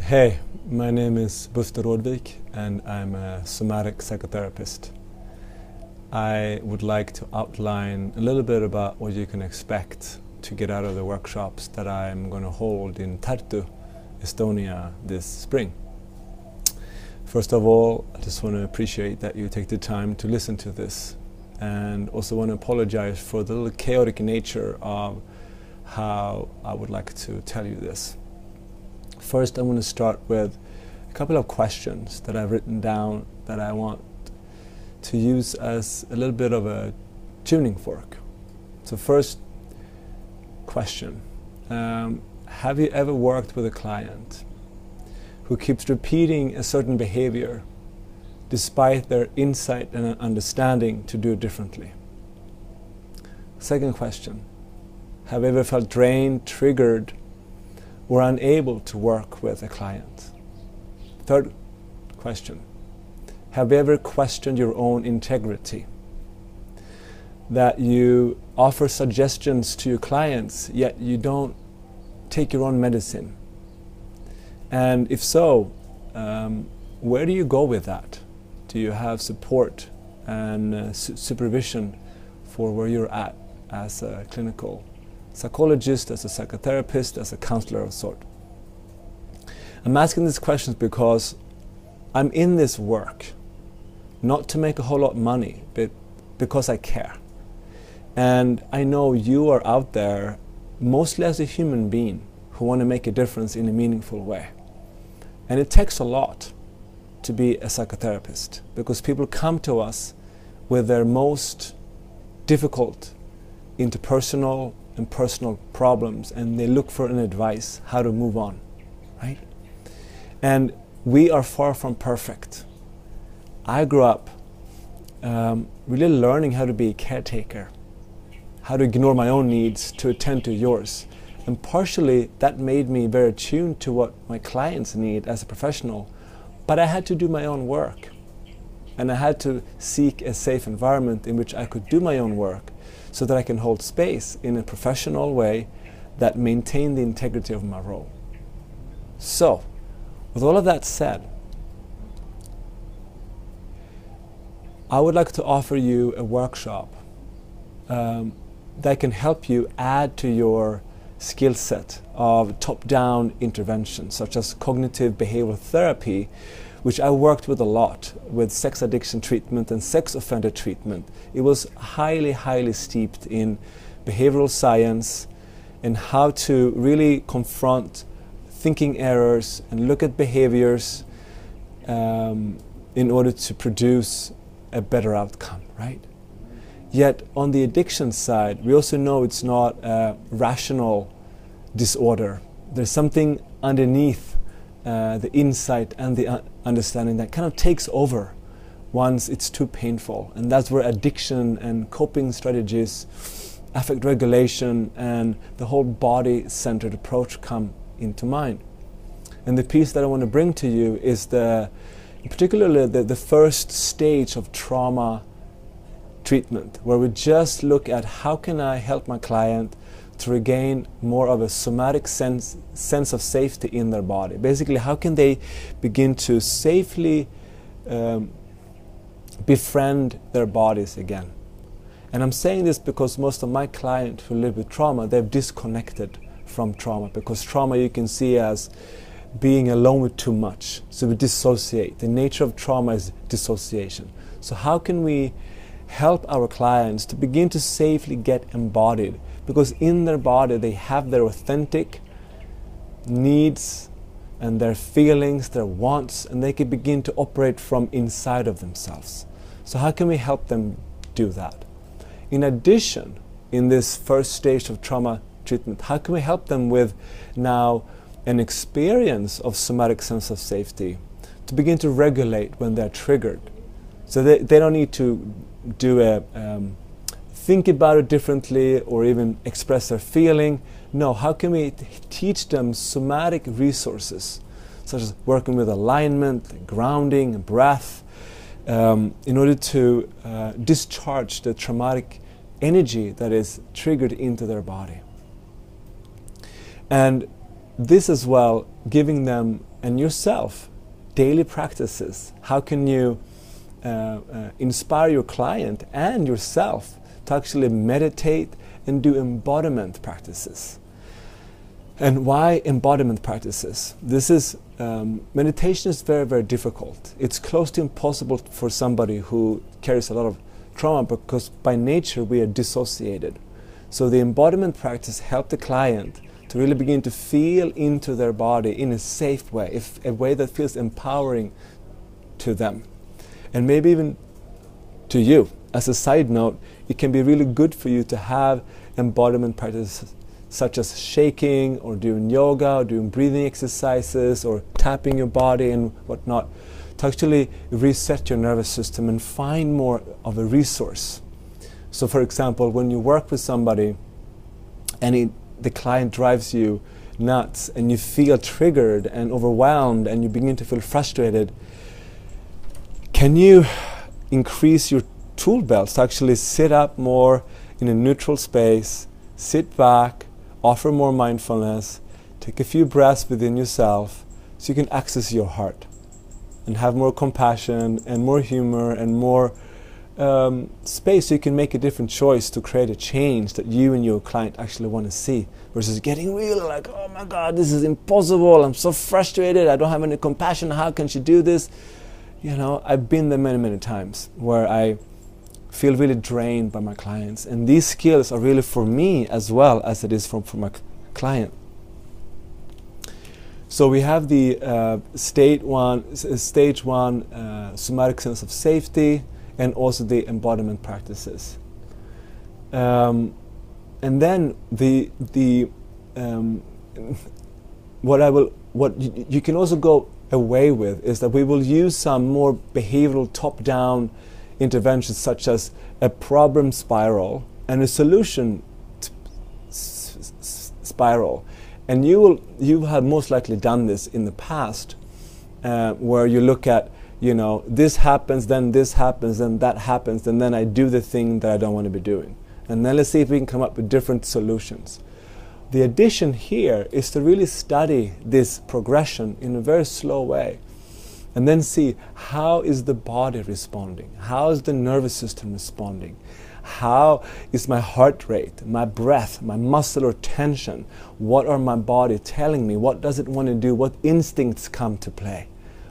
Hey, my name is Buster Rådvik and I'm a somatic psychotherapist. I would like to outline a little bit about what you can expect to get out of the workshops that I'm going to hold in Tartu, Estonia this spring. First of all, I just want to appreciate that you take the time to listen to this, and also want to apologize for the little chaotic nature of how I would like to tell you this. First, I want to start with a couple of questions that I've written down that I want to use as a little bit of a tuning fork. So first question, have you ever worked with a client who keeps repeating a certain behavior despite their insight and understanding to do it differently? Second question, have you ever felt drained, triggered, or unable to work with a client? Third question, have you ever questioned your own integrity? That you offer suggestions to your clients, yet you don't take your own medicine. And if so, where do you go with that? Do you have support and supervision for where you're at as a clinical psychologist, as a psychotherapist, as a counselor of sort? I'm asking these questions because I'm in this work not to make a whole lot of money, but because I care. And I know you are out there mostly as a human being who want to make a difference in a meaningful way. And it takes a lot to be a psychotherapist, because people come to us with their most difficult interpersonal and personal problems, and they look for an advice how to move on, right? And we are far from perfect. I grew up really learning how to be a caretaker, how to ignore my own needs to attend to yours. And partially that made me very attuned to what my clients need as a professional, but I had to do my own work. And I had to seek a safe environment in which I could do my own work, so that I can hold space in a professional way that maintained the integrity of my role. So, with all of that said, I would like to offer you a workshop that can help you add to your skill set of top-down intervention, such as cognitive behavioral therapy, which I worked with a lot, with sex addiction treatment and sex offender treatment. It was highly steeped in behavioral science and how to really confront thinking errors and look at behaviors in order to produce a better outcome, right? Yet on the addiction side, we also know it's not a rational disorder. There's something underneath the insight and the understanding that kind of takes over once it's too painful. And that's where addiction and coping strategies, affect regulation, and the whole body-centered approach come into mind. And the piece that I want to bring to you is particularly the first stage of trauma treatment, where we just look at how can I help my client to regain more of a somatic sense of safety in their body. Basically, how can they begin to safely befriend their bodies again? And I'm saying this because most of my clients who live with trauma, they've disconnected from trauma, because trauma you can see as being alone with too much. So we dissociate. The nature of trauma is dissociation. So how can we help our clients to begin to safely get embodied? Because in their body they have their authentic needs and their feelings, their wants, and they can begin to operate from inside of themselves. So how can we help them do that? In addition, in this first stage of trauma treatment, how can we help them with now an experience of somatic sense of safety to begin to regulate when they're triggered? So they don't need to do think about it differently or even express their feeling. No, how can we teach them somatic resources, such as working with alignment, grounding, breath, in order to discharge the traumatic energy that is triggered into their body. And this as well, giving them and yourself, daily practices. How can you inspire your client and yourself to actually meditate and do embodiment practices? And why embodiment practices? This is meditation is very, very difficult. It's close to impossible for somebody who carries a lot of trauma, because by nature we are dissociated. So the embodiment practice helps the client to really begin to feel into their body in a safe way, a way that feels empowering to them, and maybe even to you. As a side note, it can be really good for you to have embodiment practices such as shaking, or doing yoga, or doing breathing exercises, or tapping your body and whatnot, to actually reset your nervous system and find more of a resource. So for example, when you work with somebody and the client drives you nuts and you feel triggered and overwhelmed and you begin to feel frustrated, can you increase your tool belt to actually sit up more in a neutral space, sit back, offer more mindfulness, take a few breaths within yourself so you can access your heart and have more compassion and more humor and more space, so you can make a different choice to create a change that you and your client actually want to see, versus getting really like, oh my God, this is impossible, I'm so frustrated, I don't have any compassion, how can she do this? You know, I've been there many, many times where I feel really drained by my clients, and these skills are really for me as well as it is for my client. So we have the stage one somatic sense of safety, and also the embodiment practices. And then what you can also go away with is that we will use some more behavioral top-down interventions, such as a problem spiral and a solution spiral. And you have most likely done this in the past, where you look at, you know, this happens, then that happens, and then I do the thing that I don't want to be doing. And then let's see if we can come up with different solutions. The addition here is to really study this progression in a very slow way, and then see, how is the body responding? How is the nervous system responding? How is my heart rate, my breath, my muscular tension? What are my body telling me? What does it want to do? What instincts come to play?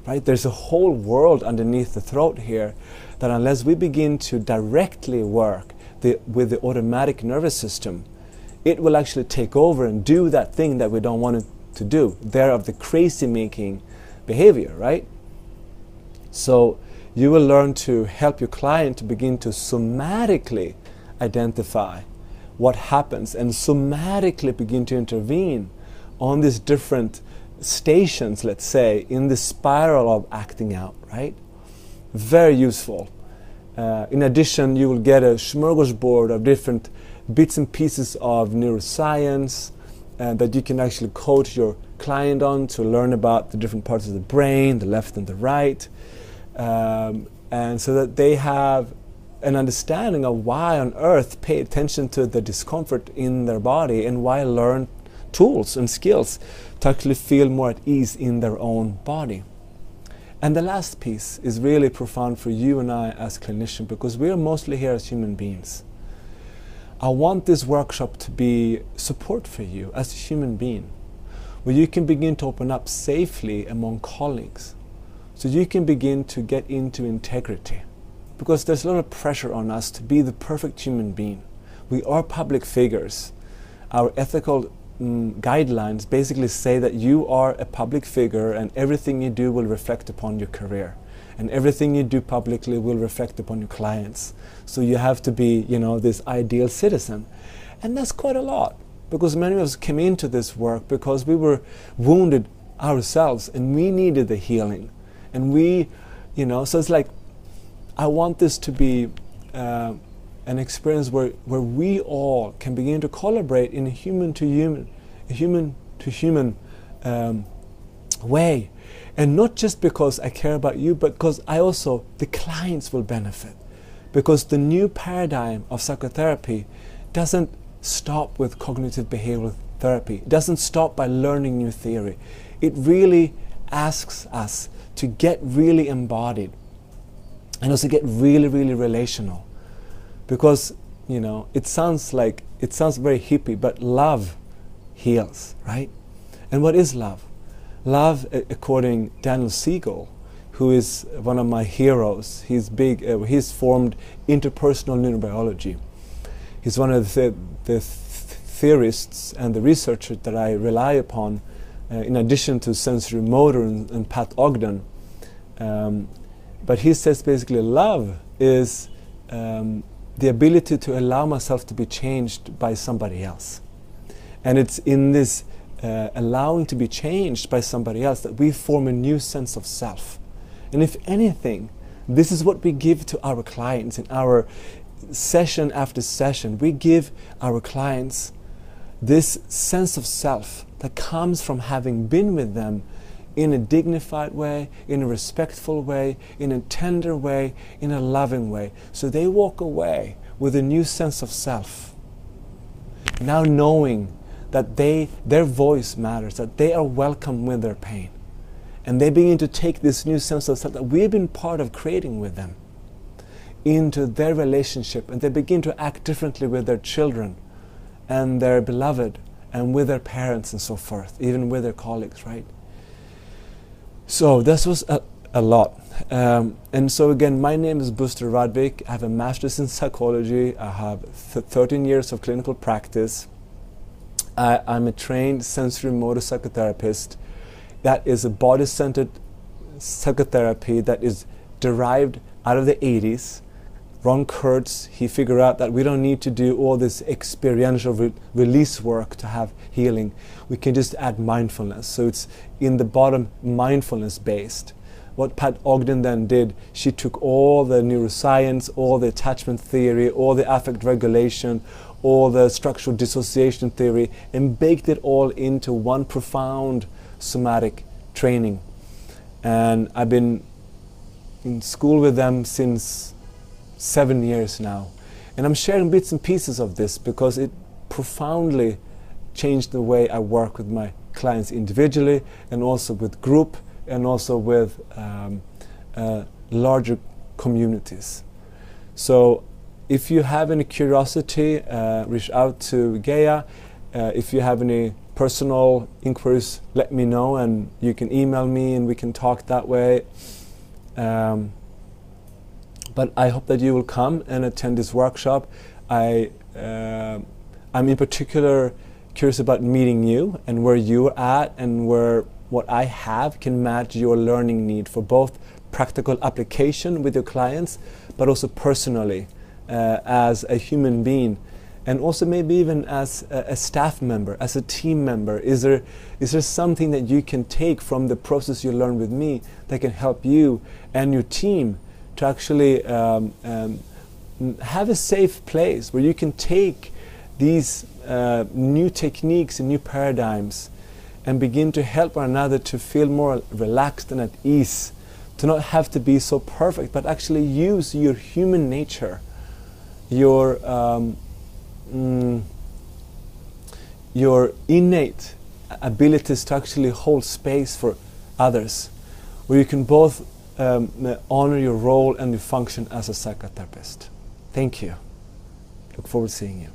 Right? There's a whole world underneath the throat here that, unless we begin to directly work with the automatic nervous system, it will actually take over and do that thing that we don't want it to do. Thereof the crazy making behavior, right? So you will learn to help your client to begin to somatically identify what happens and somatically begin to intervene on these different stations, let's say, in the spiral of acting out, right? Very useful. In addition, you will get a smorgasbord of different bits and pieces of neuroscience that you can actually coach your client on, to learn about the different parts of the brain, the left and the right, and so that they have an understanding of why on earth pay attention to the discomfort in their body, and why learn tools and skills to actually feel more at ease in their own body. And the last piece is really profound for you and I as clinicians, because we are mostly here as human beings. I want this workshop to be support for you as a human being, where you can begin to open up safely among colleagues, so you can begin to get into integrity, because there's a lot of pressure on us to be the perfect human being. We are public figures. Our ethical guidelines basically say that you are a public figure, and everything you do will reflect upon your career, and everything you do publicly will reflect upon your clients. So you have to be, you know, this ideal citizen. And that's quite a lot, because many of us came into this work because we were wounded ourselves and we needed the healing. And we, you know, so it's like, I want this to be an experience where we all can begin to collaborate in a human to human way. And not just because I care about you, but because the clients will benefit. Because the new paradigm of psychotherapy doesn't stop with cognitive behavioral therapy. It doesn't stop by learning new theory. It really asks us to get really embodied and also get really, really relational. Because, you know, it sounds very hippie, but love heals, right? And what is love? Love, according to Daniel Siegel, who is one of my heroes, he's formed interpersonal neurobiology. He's one of the theorists and the researchers that I rely upon, in addition to sensory motor and Pat Ogden. But he says basically love is the ability to allow myself to be changed by somebody else. And it's in this allowing to be changed by somebody else that we form a new sense of self. And if anything, this is what we give to our clients in our session after session. We give our clients this sense of self that comes from having been with them in a dignified way, in a respectful way, in a tender way, in a loving way. So they walk away with a new sense of self. Now knowing that their voice matters, that they are welcome with their pain. And they begin to take this new sense of self that we've been part of creating with them into their relationship, and they begin to act differently with their children and their beloved and with their parents and so forth, even with their colleagues, right? So this was a lot. And so again, my name is Buster Radvik. I have a master's in psychology. I have 13 years of clinical practice. I'm a trained sensory motor psychotherapist. That is a body-centered psychotherapy that is derived out of the 80s. Ron Kurtz, he figured out that we don't need to do all this experiential release work to have healing. We can just add mindfulness. So it's in the bottom mindfulness based. What Pat Ogden then did, she took all the neuroscience, all the attachment theory, all the affect regulation, all the structural dissociation theory, and baked it all into one profound somatic training. And I've been in school with them since 7 years now. And I'm sharing bits and pieces of this because it profoundly changed the way I work with my clients individually and also with group and also with larger communities. So if you have any curiosity, reach out to Gaia. If you have any personal inquiries, let me know, and you can email me and we can talk that way. But I hope that you will come and attend this workshop. I'm in particular curious about meeting you and where you're at and where what I have can match your learning need for both practical application with your clients, but also personally as a human being, and also maybe even as a staff member, as a team member. Is there something that you can take from the process you learn with me that can help you and your team to actually have a safe place where you can take these new techniques and new paradigms and begin to help one another to feel more relaxed and at ease, to not have to be so perfect, but actually use your human nature, your innate abilities to actually hold space for others, where you can both honor your role and your function as a psychotherapist. Thank you. Look forward to seeing you.